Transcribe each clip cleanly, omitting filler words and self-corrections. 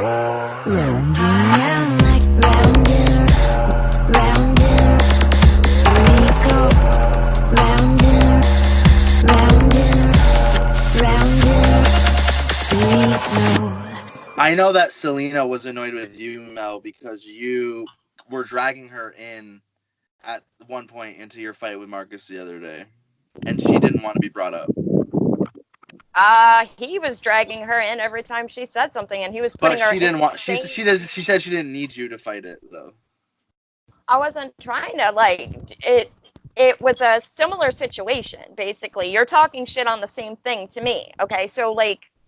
I know that Saleana was annoyed with you, Mel, because you were dragging her in at one point into your fight with Marcus the other day, and she didn't want to be brought up. He was dragging her in every time she said something, and he was But putting her. she didn't want. She said she didn't need you to fight it though. I wasn't trying to it. It was a similar situation, basically. You're talking shit on the same thing to me, okay? So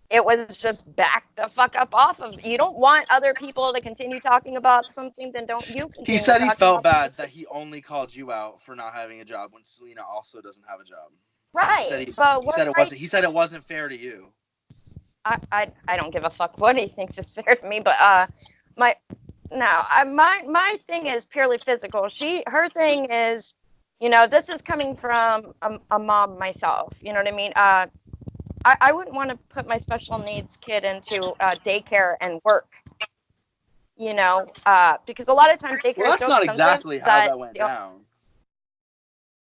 it was just back the fuck up off of. You don't want other people to continue talking about something, then don't you continue. He said he felt bad that he only called you out for not having a job when Saleana also doesn't have a job. Right. He said it wasn't fair to you. I don't give a fuck what he thinks is fair to me, but my thing is purely physical. Her thing is, this is coming from a mom myself. You know what I mean? I wouldn't want to put my special needs kid into daycare and work. Because a lot of times daycare. Well, that's not exactly how that went down.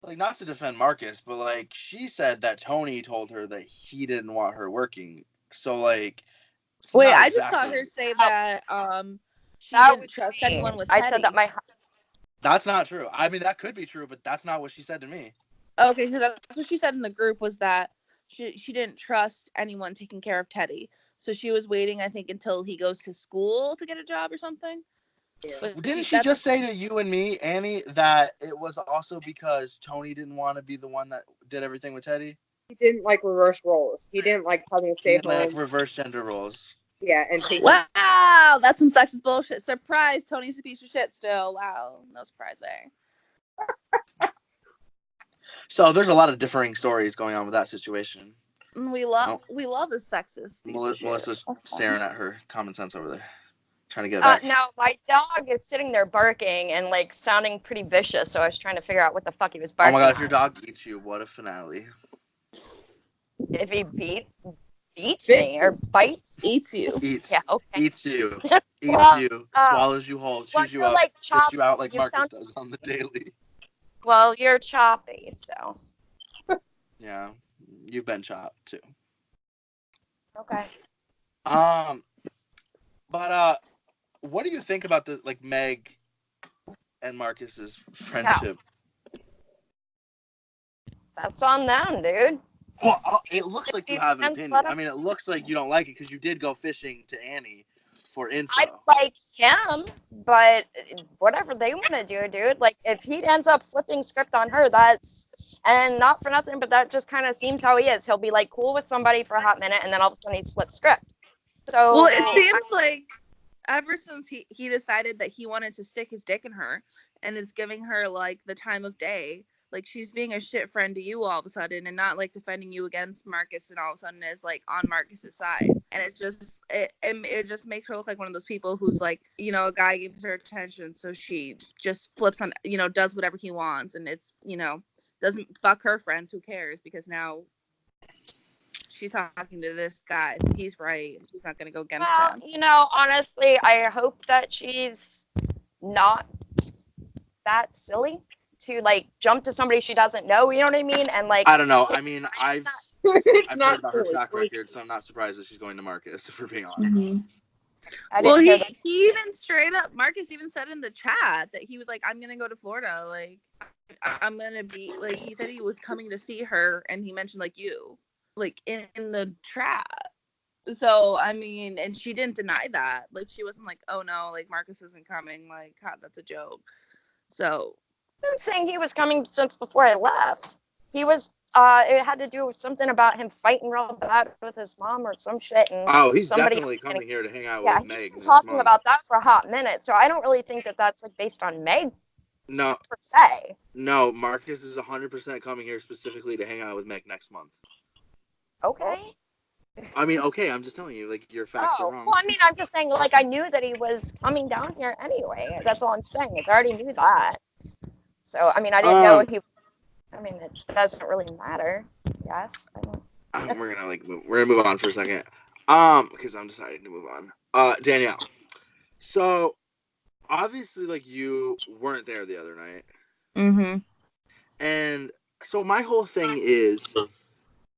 Like, not to defend Marcus, but she said that Tony told her that he didn't want her working. So wait, I just saw her say that she didn't trust anyone with Teddy. I said that That's not true. I mean, that could be true, but that's not what she said to me. Okay, because that's what she said in the group, was that she didn't trust anyone taking care of Teddy. So she was waiting, I think, until he goes to school to get a job or something. Yeah. Didn't she just say to you and me, Annie, that it was also because Tony didn't want to be the one that did everything with Teddy? He didn't like reverse roles. He didn't like having to stay home. Like reverse gender roles. Yeah, and wow, that's some sexist bullshit. Surprise, Tony's a piece of shit still. Wow, no surprising. So there's a lot of differing stories going on with that situation. We love a sexist. Melissa's staring at her common sense over there, trying to get it back. Now my dog is sitting there barking and sounding pretty vicious, so I was trying to figure out what the fuck he was barking. Oh my god, if your dog eats you, what a finale. If he beats me or eats you. Yeah, okay. Eats you. Swallows you whole, chews you up, spits you out like Marcus does on the daily. Well, you're choppy, so. Yeah, you've been chopped too. Okay. But what do you think about the Meg and Marcus's friendship? That's on them, dude. Well, it looks like you have an opinion. I mean, it looks like you don't like it because you did go fishing to Annie for info. I like him, but whatever they want to do, dude. If he ends up flipping script on her, and not for nothing, but that just kind of seems how he is. He'll be cool with somebody for a hot minute, and then all of a sudden he's flipped script. So. Well, it seems like ever since he decided that he wanted to stick his dick in her, and is giving her the time of day. She's being a shit friend to you all of a sudden, and not defending you against Marcus, and all of a sudden is on Marcus's side. And it just makes her look like one of those people who's a guy gives her attention, so she just flips on, does whatever he wants, and it's, doesn't fuck her friends. Who cares? Because now she's talking to this guy, so he's right. She's not gonna go against him. Honestly, I hope that she's not that silly to jump to somebody she doesn't know, you know what I mean? And I don't know. I mean, I've heard about her track record, so I'm not surprised that she's going to Marcus, if we're being honest. Mm-hmm. Well, he even straight up, Marcus even said in the chat that he was I'm gonna go to Florida, I'm gonna be he said he was coming to see her, and he mentioned you, in the chat. So I mean, and she didn't deny that. She wasn't oh no, Marcus isn't coming, God, that's a joke. So. I'm saying he was coming since before I left. He was, it had to do with something about him fighting real bad with his mom or some shit. And he's definitely coming here to hang out with Meg. Yeah, he's been talking about that for a hot minute, so I don't really think that that's based on Meg. No. Per se. No, Marcus is 100% coming here specifically to hang out with Meg next month. Okay. I mean, okay, I'm just telling you, your facts are wrong. Well, I mean, I'm just saying, I knew that he was coming down here anyway. That's all I'm saying. I already knew that. So, I mean, I didn't know he. I mean, it doesn't really matter. Yes. We're gonna move on for a second. Because I'm deciding to move on. Danielle. So obviously, like, you weren't there the other night, Mm-hmm. and so my whole thing is,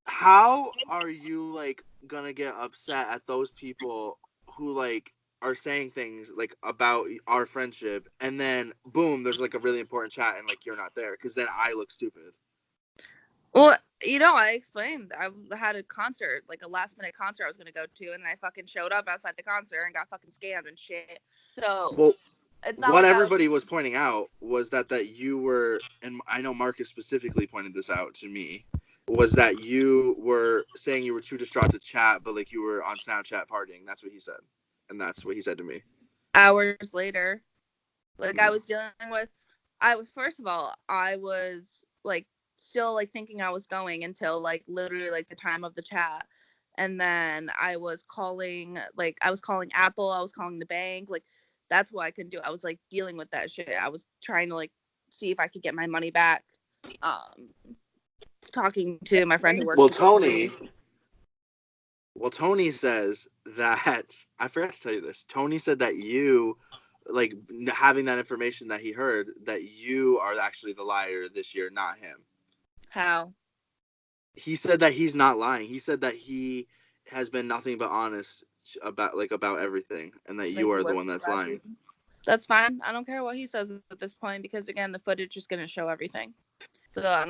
how are you like gonna get upset at those people who like are saying things like about our friendship, and then boom, there's like a really important chat, and like you're not there, because then I look stupid. Well, I explained I had a concert, like a last minute concert I was gonna go to, and I fucking showed up outside the concert and got fucking scammed and shit. So Well, it's not what like everybody was pointing out was that you were, and I know Marcus specifically pointed this out to me, was that you were saying you were too distraught to chat, but like you were on Snapchat partying. That's what he said, and that's what he said to me. hours later, like I was dealing with, first of all, I was like still like thinking I was going until like literally like the time of the chat. And then I was calling Apple, I was calling the bank, like that's what I couldn't do. I was like dealing with that shit. I was trying to like see if I could get my money back. Talking to my friend who works Well, for Tony. me. Well, Tony says that, I forgot to tell you this. Tony said that you, like, having that information that he heard, that you are actually the liar this year, not him. How? He said that he's not lying. He said that he has been nothing but honest about everything, and that you are the one that's lying. That's fine. I don't care what he says at this point, because again, the footage is gonna show everything. So I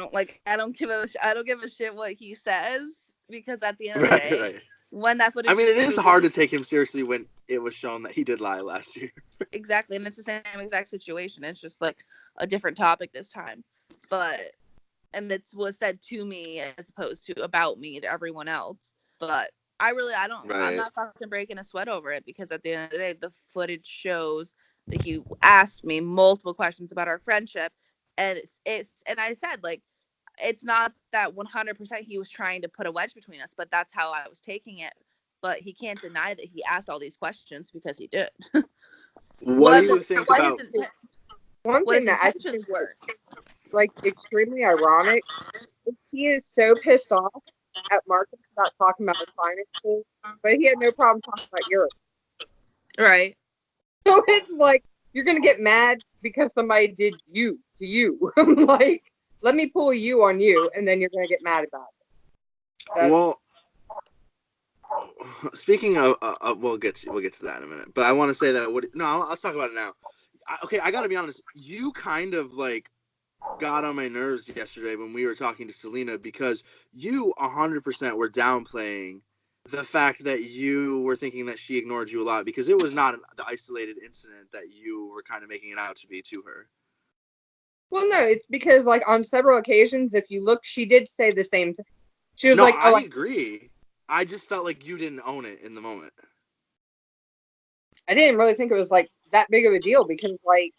don't give a shit what he says, because at the end of the day, Right. when that footage, I mean, it is hard to take him seriously when it was shown that he did lie last year. Exactly, and it's the same exact situation. It's just like a different topic this time, and it was said to me as opposed to about me to everyone else. But I don't. Right. I'm not fucking breaking a sweat over it, because at the end of the day, the footage shows that he asked me multiple questions about our friendship, and and I said, like, it's not that 100% he was trying to put a wedge between us, but that's how I was taking it. But he can't deny that he asked all these questions, because he did. What do you think about? One What thing his that I intentions think were. like extremely ironic is he is so pissed off at Marcus about talking about his finances, but he had no problem talking about yours. Right. So it's like, you're gonna get mad because somebody did you to you. Like, let me pull you on you, and then you're gonna get mad about it. Well, speaking of, we'll get to that in a minute. But I want to say that let's talk about it now. I gotta be honest. You kind of like got on my nerves yesterday when we were talking to Saleana, because you 100% were downplaying the fact that you were thinking that she ignored you a lot, because it was not the isolated incident that you were kind of making it out to be to her. Well, no, it's because, like, on several occasions, if you look, she did say the same thing. She was No, like, I agree. I just felt like you didn't own it in the moment. I didn't really think it was, like, that big of a deal, because, like,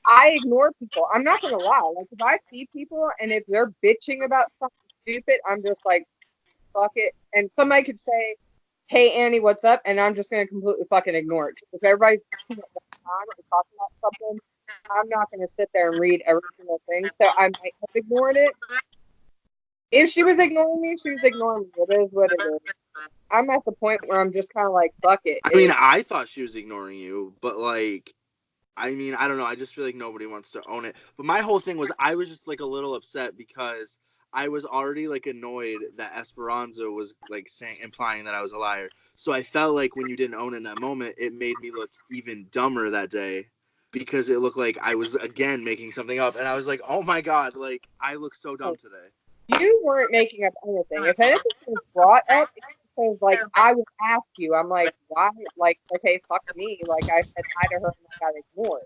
I ignore people. I'm not going to lie. Like, if I see people and if they're bitching about something stupid, I'm just like, fuck it. And somebody could say, hey, Annie, what's up? And I'm just going to completely fucking ignore it. If everybody's talking about something, I'm not going to sit there and read every single thing. So I might have ignored it. If she was ignoring me, she was ignoring me. It is what it is. I'm at the point where I'm just kind of like, fuck it. I mean, I thought she was ignoring you, but like, I mean, I don't know. I just feel like nobody wants to own it. But my whole thing was, I was just like a little upset because I was already like annoyed that Esperanza was like implying that I was a liar. So I felt like when you didn't own it in that moment, it made me look even dumber that day, because it looked like I was again making something up, and I was like, oh my god, like I look so dumb today. You weren't making up anything. If anything was brought up, it's because, like, I would ask you. I'm like, why? Like, okay, fuck me. Like, I said hi to her and I got ignored.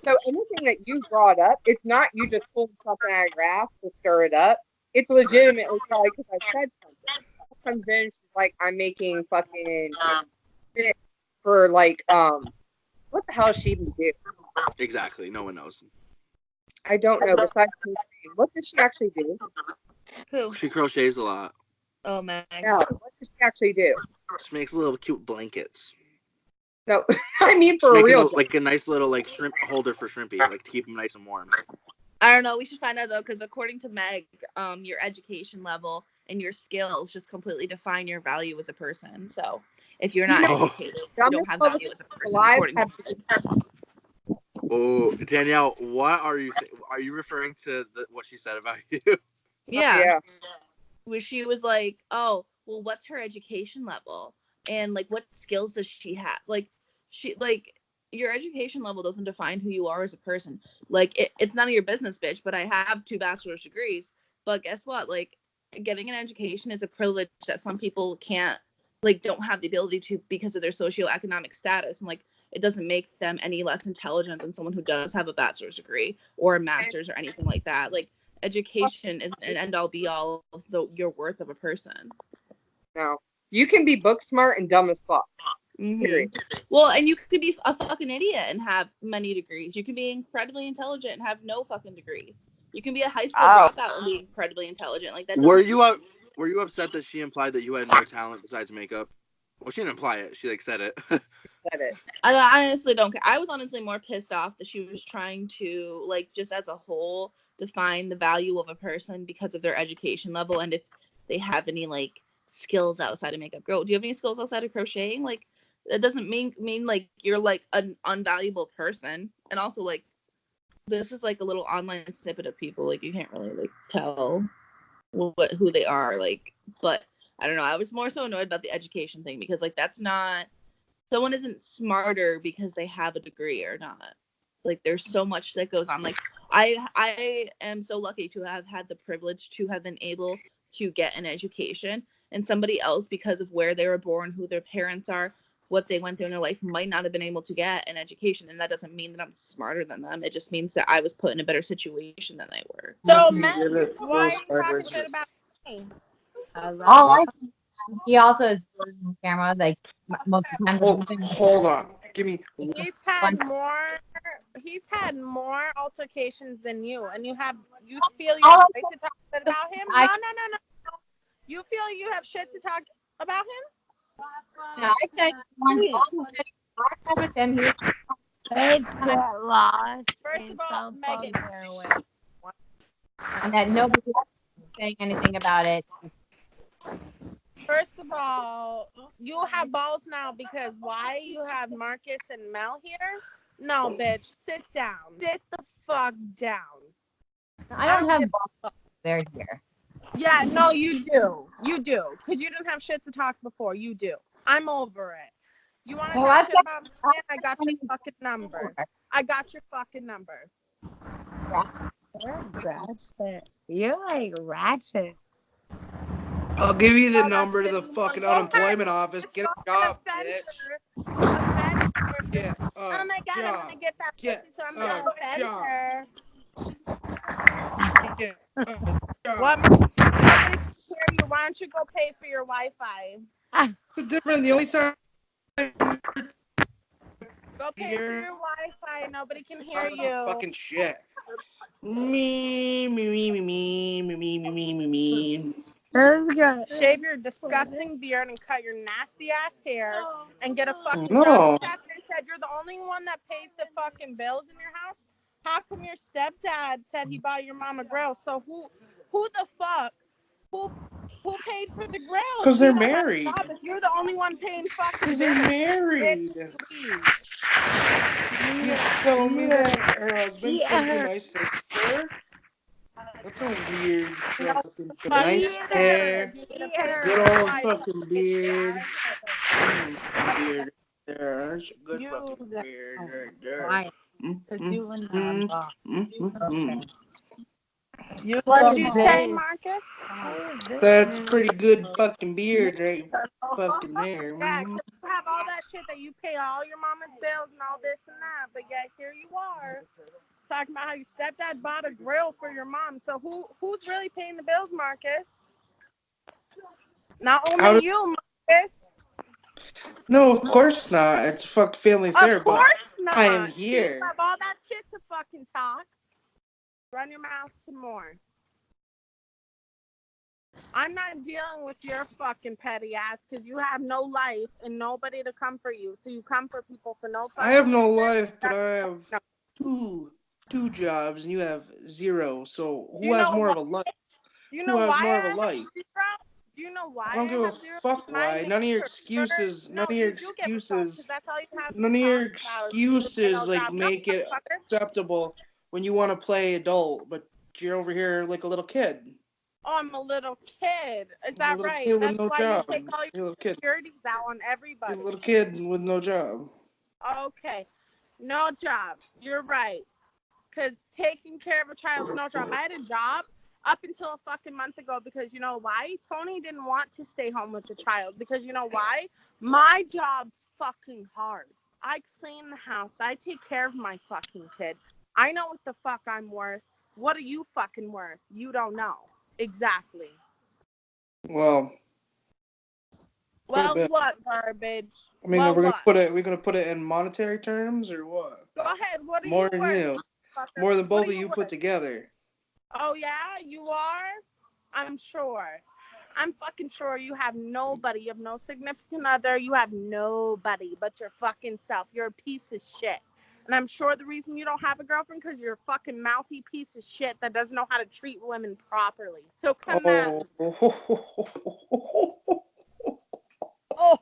So anything that you brought up, it's not you just pulling something out of your ass to stir it up. It's legitimately probably because I said something. I'm convinced, like, I'm making fucking shit for, like, what the hell does she even do? Exactly. No one knows. I don't know. Besides, what does she actually do? Who? She crochets a lot. Oh, man. No, what does she actually do? She makes little cute blankets. No, I mean for She's real. like a nice little like shrimp holder for Shrimpy, like to keep him nice and warm. I don't know. We should find out, though, because according to Meg, your education level and your skills just completely define your value as a person. So if you're not educated, you don't have value as a person, according to me. Oh, Danielle, what are you referring to what she said about you? Yeah. Where she was like, oh, well, what's her education level? And like, what skills does she have? Like, your education level doesn't define who you are as a person. Like, it's none of your business, bitch, but I have 2 bachelor's degrees. But guess what? Like, getting an education is a privilege that some people can't, like, don't have the ability to because of their socioeconomic status. And like, it doesn't make them any less intelligent than someone who does have a bachelor's degree or a master's or anything like that. Like, education isn't an end all be all of your worth of a person. No. You can be book smart and dumb as fuck. Mm-hmm. Well, and you could be a fucking idiot and have many degrees. You can be incredibly intelligent and have no fucking degrees. You can be a high school dropout and be incredibly intelligent. Like that. Were you upset that she implied that you had no talent besides makeup? Well, she didn't imply it. She like said it. Said it. I honestly don't care. I was honestly more pissed off that she was trying to, like, just as a whole define the value of a person because of their education level and if they have any like skills outside of makeup. Girl, do you have any skills outside of crocheting? Like, that doesn't mean like you're like an unvaluable person. And also, like, this is like a little online snippet of people. Like, you can't really like tell who they are. Like, but I don't know. I was more so annoyed about the education thing because like that's not, someone isn't smarter because they have a degree or not. Like, there's so much that goes on. Like, I am so lucky to have had the privilege to have been able to get an education, and somebody else, because of where they were born, who their parents are, what they went through in their life, might not have been able to get an education. And that doesn't mean that I'm smarter than them. It just means that I was put in a better situation than they were. So, Matt, why are you talking shit about me? He also is on camera, like, most of the time. Hold on. Give me. He's had more altercations than you, and you feel you have right to talk shit about him? No. You feel you have shit to talk about him? No, I said I with him. It's get lost. First of all, Megan. And that nobody else is saying anything about it. First of all, you have balls now because why you have Marcus and Mel here? No, bitch, sit down. Sit the fuck down. I don't have balls. They're here. Yeah, no, you do. You do. Because you didn't have shit to talk before. You do. I'm over it. You want to talk shit about me? I got your fucking number. I got your fucking number. You're ratchet. You're like ratchet. I'll give you the number to the fucking unemployment office. Get a job, bitch. Get oh my god, job. I'm gonna get that Get pussy, so I'm gonna offend job. her. What? Nobody can hear you. Why don't you go pay for your Wi-Fi? It's different. The only time. Go pay for your Wi-Fi. Nobody can hear you. Fucking shit. Me. That's good. Shave your disgusting beard and cut your nasty ass hair and get a fucking No. job. They said you're the only one that pays the fucking bills in your house. How come your stepdad said he bought your mom a grill? So who the fuck? Who paid for the grill? Because they're married. If you're the only one paying fucking Because they're married. You told me that her husband's too nice to her. That's a weird fucking nice hair. Good old fucking beard. Beard there. That's a good fucking beard right there. What did you say, Marcus? That's a pretty good fucking beard right fucking there. Yeah, you have all that shit that you pay all your mama's bills and all this and that, but yet here you are talking about how your stepdad bought a grill for your mom. So who's really paying the bills, Marcus? Not only you, Marcus. No, of course not. It's fucked family fair, of course not. I am here. You have all that shit to fucking talk. Run your mouth some more. I'm not dealing with your fucking petty ass because you have no life and nobody to come for you. So you come for people for no fucking I have no reason. life, but I have two jobs and you have zero. So who has more of a life? You who know has why more of I a have life. 0? Do you know why I don't give a have 0? fuck My why. None of your manager- excuses. No, None of you your do give a fuck excuses. because that's all you have None to of your talk about. excuses like No, make it motherfucker. acceptable when you want to play adult, but you're over here like a little kid. Oh, I'm a little kid. Is You're a that little right? kid with That's no why job. you take all You're a your little kid. securities out on You're everybody. a little kid with no job. Okay. No job. You're right. Because taking care of a child is no job. I had a job up until a fucking month ago because you know why? Tony didn't want to stay home with the child because you know why? My job's fucking hard. I clean the house. I take care of my fucking kid. I know what the fuck I'm worth. What are you fucking worth? You don't know. Exactly. Well, quite a Well, bit. what garbage? I mean, Well, we're what? gonna put it in monetary terms or what? Go ahead. What are More you than worth? you. Fucker? More than What both are of you put worth? together. Oh yeah, you are? I'm sure. I'm fucking sure you have nobody. You have no significant other. You have nobody but your fucking self. You're a piece of shit. And I'm sure the reason you don't have a girlfriend because you're a fucking mouthy piece of shit that doesn't know how to treat women properly. So come at me. Oh.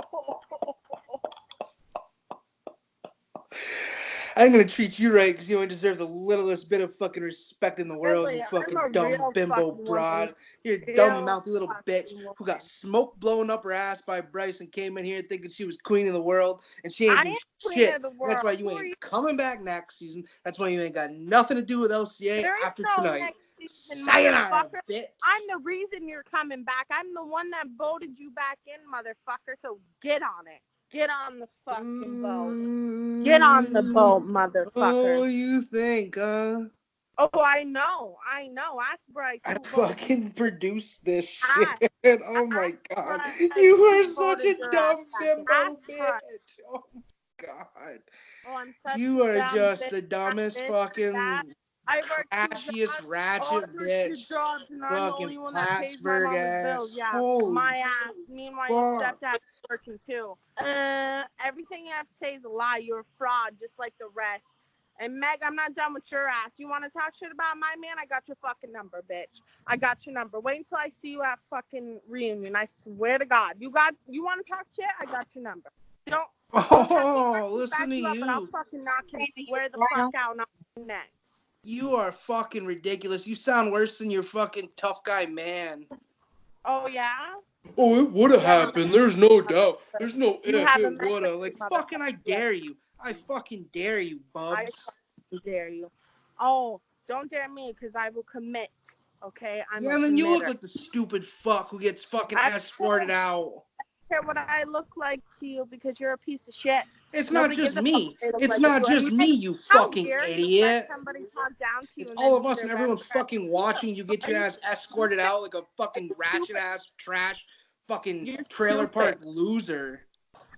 I'm gonna treat you right because you only deserve the littlest bit of fucking respect in the world, Really, you I'm fucking a dumb real bimbo fucking broad. woman. You're a Real dumb mouthy little fucking bitch woman. who got smoke blowing up her ass by Bryce and came in here thinking she was queen of the world and she ain't I do am queen shit. of the And that's why world. you Who are ain't you? coming back next season. That's why you ain't got nothing to do with LCA There is after no tonight. next season, Sayonara, motherfucker. bitch. I'm the reason you're coming back. I'm the one that voted you back in, motherfucker. So get on it. Get on the fucking boat. Get on the boat, Oh, motherfucker. you think, huh? Oh, I know. Ask Bryce I who voted you. fucking produced this Ask, shit. Oh my ask god. Bryce You who are such a voted your ass dumb back in. Ask bimbo Bryce. bitch. Oh my god. Oh, I'm such You a are dumb just bitch. the dumbest This, that. fucking I work 2 trashiest jobs. Oh, ratchet I work 2 bitch. jobs, and I'm the Fucking only one that pays my Plattsburgh mama's bills. ass. Yeah, Holy my ass. Meanwhile, your fuck. stepdad's working too. Everything you have to say is a lie. You're a fraud, just like the rest. And Meg, I'm not done with your ass. You want to talk shit about my man? I got your fucking number, bitch. I got your number. Wait until I see you at fucking reunion. I swear to God. You want to talk shit? I got your number. Don't Oh, listen to you up, but I'll you. fucking knock him square the fuck out and I'll next. You are fucking ridiculous. You sound worse than your fucking tough guy man. Oh yeah? Oh, it would have happened. There's no doubt. There's no You if haven't it met would the have. Like, motherfucker fucking I dare yet. you. I fucking dare you, I bubs. fucking dare you. Oh, don't dare me because I will commit. Okay? I'm Yeah, a and then you look committer. like the stupid fuck who gets fucking I escorted out. don't care what I look like to you because you're a piece of shit. It's Nobody not just gives a me. fuck what they look It's like not to you. just And me, Meg, you how fucking dare you idiot. let somebody talk down to you It's and all then of be us their and everyone best friend? fucking watching you get your ass escorted out like a fucking ratchet ass trash fucking You're trailer stupid. park loser.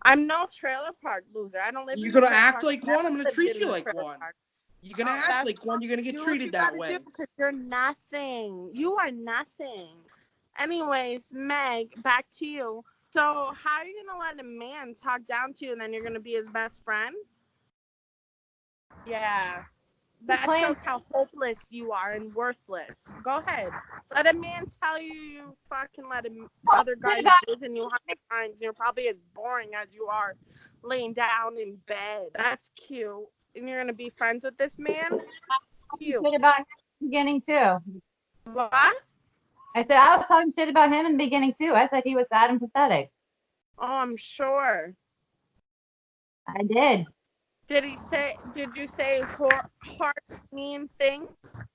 I'm no trailer park loser. I don't live You're in a gonna trailer act park. like Never one, I'm gonna lived treat in you a like trailer one. park. You're gonna act That's like one, you're gonna get do treated what that you way. gotta do because you're nothing. You are nothing. Anyways, Meg, back to you. So how are you gonna let a man talk down to you and then you're gonna be his best friend? Yeah. That shows how hopeless you are and worthless. Go ahead. Let a man tell you fucking let other guys visit you 100 times. You're probably as boring as you are laying down in bed. That's cute. And you're gonna be friends with this man? Cute. Shit about him in the beginning too. What? I said I was talking shit about him in the beginning too. I said he was sad and pathetic. Oh, I'm sure. I did. Did you say harsh, mean things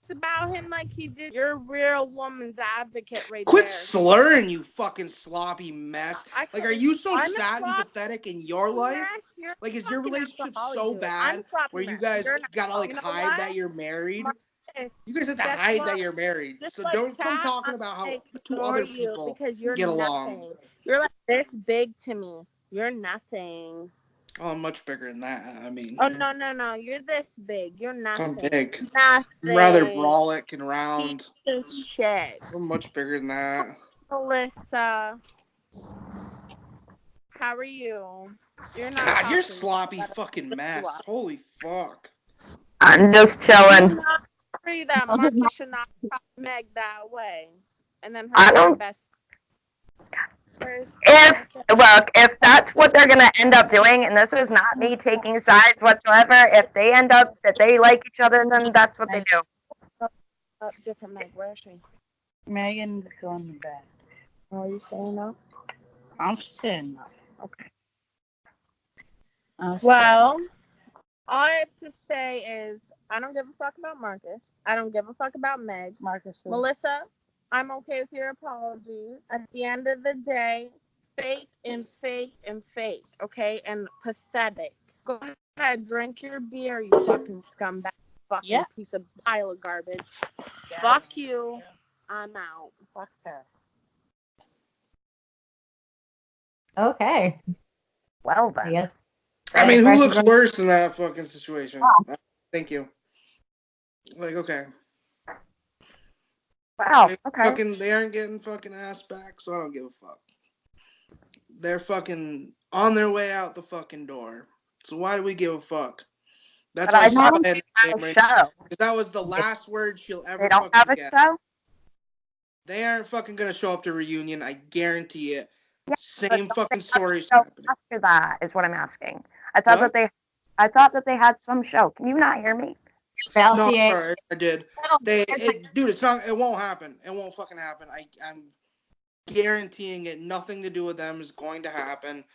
about him like he did? You're a real woman's advocate right Quit there. slurring, you fucking sloppy mess. I Like, are you so I'm a sad and sloppy pathetic in your life? mess. You're a Like, is your fucking relationship alcoholic, so dude. bad I'm a sloppy where you mess. guys You're an gotta, like, alcoholic. You know hide what? that you're married? Marcus, You guys have to guess hide what? that you're married. Just So like don't come that, talking I'm about how gonna two ignore other you people because you're get nothing. along. You're like this big to me. You're nothing. Oh, I'm much bigger than that. I mean, Oh no. You're this big. You're I'm nothing. big. Nothing. I'm rather brolic and round. Piece of shit. I'm much bigger than that. Alyssa, how are you? You're not God, you're a talking. sloppy fucking mess. You are. Holy fuck. I'm just I'm chilling. not free that Marcus should not talk Meg that way. and then I her don't. best. If that's what they're gonna end up doing, and this is not me taking sides whatsoever, if they end up that they like each other, then that's what they do. Different Meg. Where is she? Megan's going to bed. Oh, are you staying up? I'm sitting up. Okay. I'm Well, all I have to say is I don't give a fuck about Marcus. I don't give a fuck about Meg. Marcus. Melissa, I'm okay with your apologies. At the end of the day, fake and fake and fake, okay? And pathetic. Go ahead, drink your beer, you fucking scumbag. Fucking piece of pile of garbage. Yeah. Fuck you. I'm out. Fuck her. Okay. Well then. Yes. I mean, who looks worse in that fucking situation? Thank you. Like, okay. Wow. Okay. They aren't getting fucking ass back, so I don't give a fuck. They're fucking on their way out the fucking door. So why do we give a fuck? That's why she's playing the game right now. Because that was the last word she'll ever fucking get. They don't have a show? They aren't fucking gonna show up to reunion, I guarantee it. Yeah, same fucking stories happening. After that is what I'm asking. I thought that they had some show. Can you not hear me? The LCA. No, sorry, I did. Dude, it's not. It won't happen. It won't fucking happen. I'm guaranteeing it. Nothing to do with them is going to happen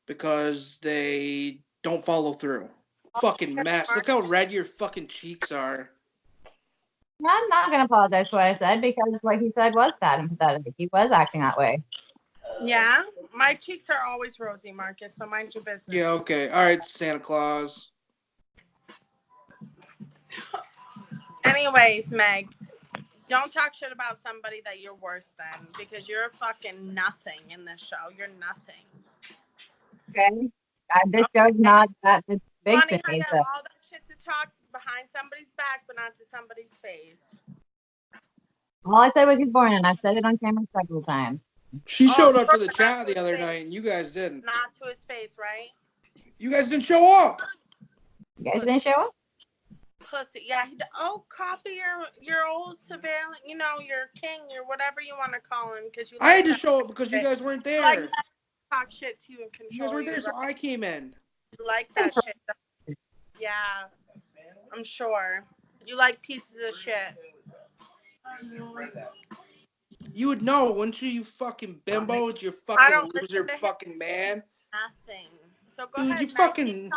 because they don't follow through. Fucking mess. Look how red your fucking cheeks are. I'm not going to apologize for what I said because what he said was sad and pathetic. He was acting that way. Yeah? My cheeks are always rosy, Marcus, so mind your business. Yeah, okay. All right, Santa Claus. Anyways, Meg, don't talk shit about somebody that you're worse than because you're fucking nothing in this show. You're nothing. Okay? This show's not that big Funny to how me. you have all that shit to talk behind somebody's back, but not to somebody's face. All I said was he's born, and I've said it on camera several times. She showed up for the chat the other night, and you guys didn't. Not to his face, right? You guys didn't show up. You guys didn't show up? Pussy, yeah. Copy your old surveillance, your king, or whatever you want to call him, because you. I had to show up because you guys weren't there. Like talk shit to you and control you guys weren't there, so I came in. You like that shit. Yeah, I'm sure. You like pieces of shit. You would know, wouldn't you, you fucking bimbo? It's your fucking loser fucking man. Nothing. So go Dude, ahead, you Meg, fucking.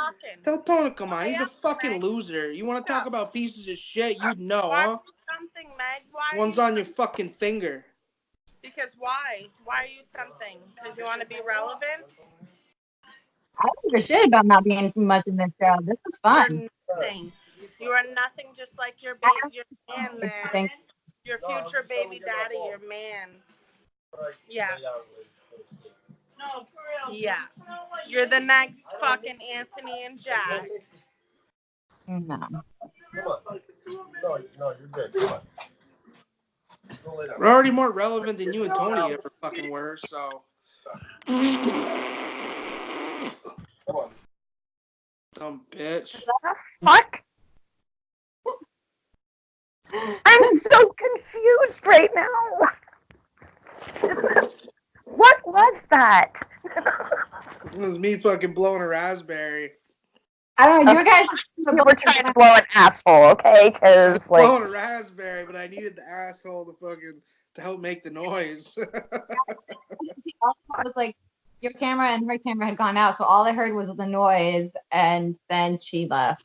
Tell Tony, come on. Why He's a fucking Meg? loser. You want to talk about pieces of shit? You'd know, Why huh? something, Meg? Why? One's on your fucking finger. Because why? Why are you something? Because you want to be relevant? I don't give a shit about not being much in this show. This is fun. You're nothing. You are nothing, just like your baby, your man there. Your future baby daddy, your man. Yeah. No, for real. Yeah. You're the next fucking Anthony and Jax. No. No, you're good. Come on. We're already more relevant than you and Tony ever fucking were, so. Come on. Dumb bitch. Fuck. I'm so confused right now. What was that? It was me fucking blowing a raspberry. I don't know. You guys were trying to blow an asshole, okay? Because blowing a raspberry, but I needed the asshole to help make the noise. I was like, your camera and her camera had gone out, so all I heard was the noise, and then she left.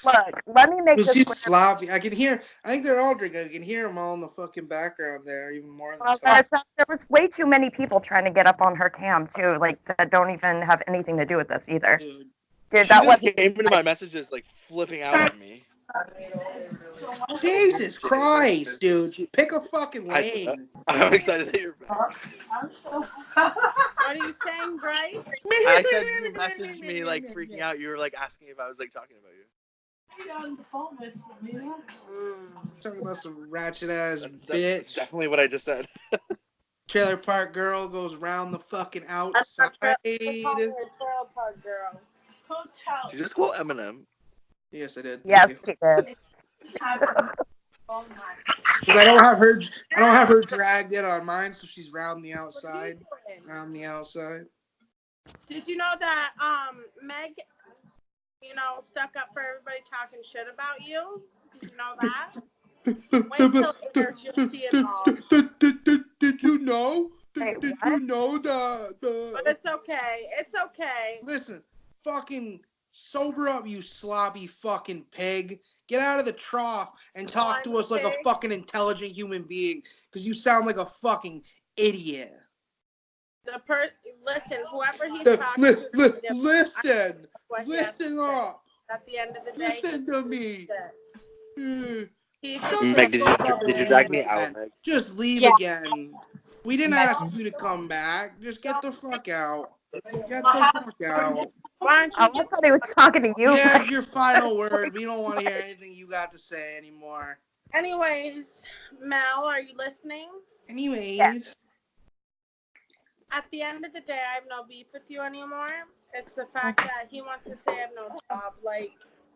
Look, let me make this she's clear. sloppy. I can hear. I think they're all drinking. I can hear them all in the fucking background there, even more than there was way too many people trying to get up on her cam too, like that don't even have anything to do with this either. Dude, that just came into my messages like flipping out at me. Jesus Christ, dude! Pick a fucking lane. I'm excited that you're back. What are you saying, Bryce? I said you messaged me like freaking out. You were like asking if I was like talking about you. Talking about some ratchet ass bitch. That's definitely what I just said. Trailer Park Girl goes round the fucking outside. Trailer Park Girl. Did you just quote Eminem? Yes, I did. Yes, he did. Because I don't have her dragged in on mine, so she's round the outside. Round the outside. Did you know that Meg, stuck up for everybody talking shit about you? Did you know that? Wait till it airs, you'll see it all. Did you know? Did you know But it's okay. It's okay. Listen, fucking sober up, you sloppy fucking pig. Get out of the trough and talk to us like a fucking intelligent human being, because you sound like a fucking idiot. Listen, whoever he's talking to. Listen up. At the end of the day. Listen to me. Meg, did you drag me out, Meg? Just leave again. We didn't ask you to come back. Just get the fuck out. Get the fuck out. I thought he was talking to you. Yeah, your final word. We don't want to hear anything you got to say anymore. Anyways, Mel, are you listening? Anyways. Yes. At the end of the day, I have no beef with you anymore. It's the fact that he wants to say I have no job. Like,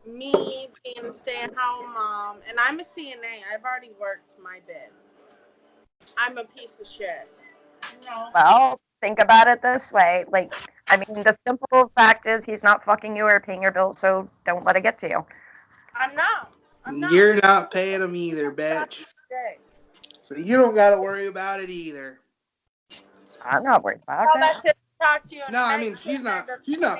me being a stay-at-home mom, and I'm a CNA. I've already worked my bit. I'm a piece of shit. Well, think about it this way. Like, I mean, the simple fact is he's not fucking you or paying your bills, so don't let it get to you. I'm not. You're not paying him either, bitch. So you don't got to worry about it either. I'm not worried about it. No, I mean, she's not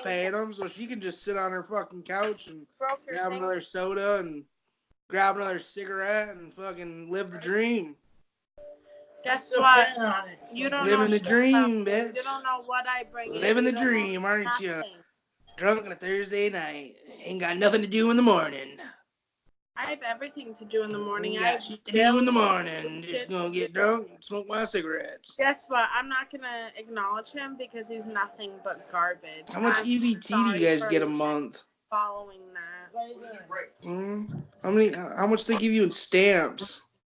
paying him, so she can just sit on her fucking couch and grab another soda and grab another cigarette and fucking live the dream. Guess what? You don't Living the dream, bitch. You don't know what I bring in. Living the dream, aren't you? Drunk on a Thursday night. Ain't got nothing to do in the morning. I have everything to do in the morning. Ain't got shit to do in the morning. Just gonna get drunk and smoke my cigarettes. Guess what? I'm not gonna acknowledge him because he's nothing but garbage. How much EBT do you guys get a month? Following that. How much they give you in stamps?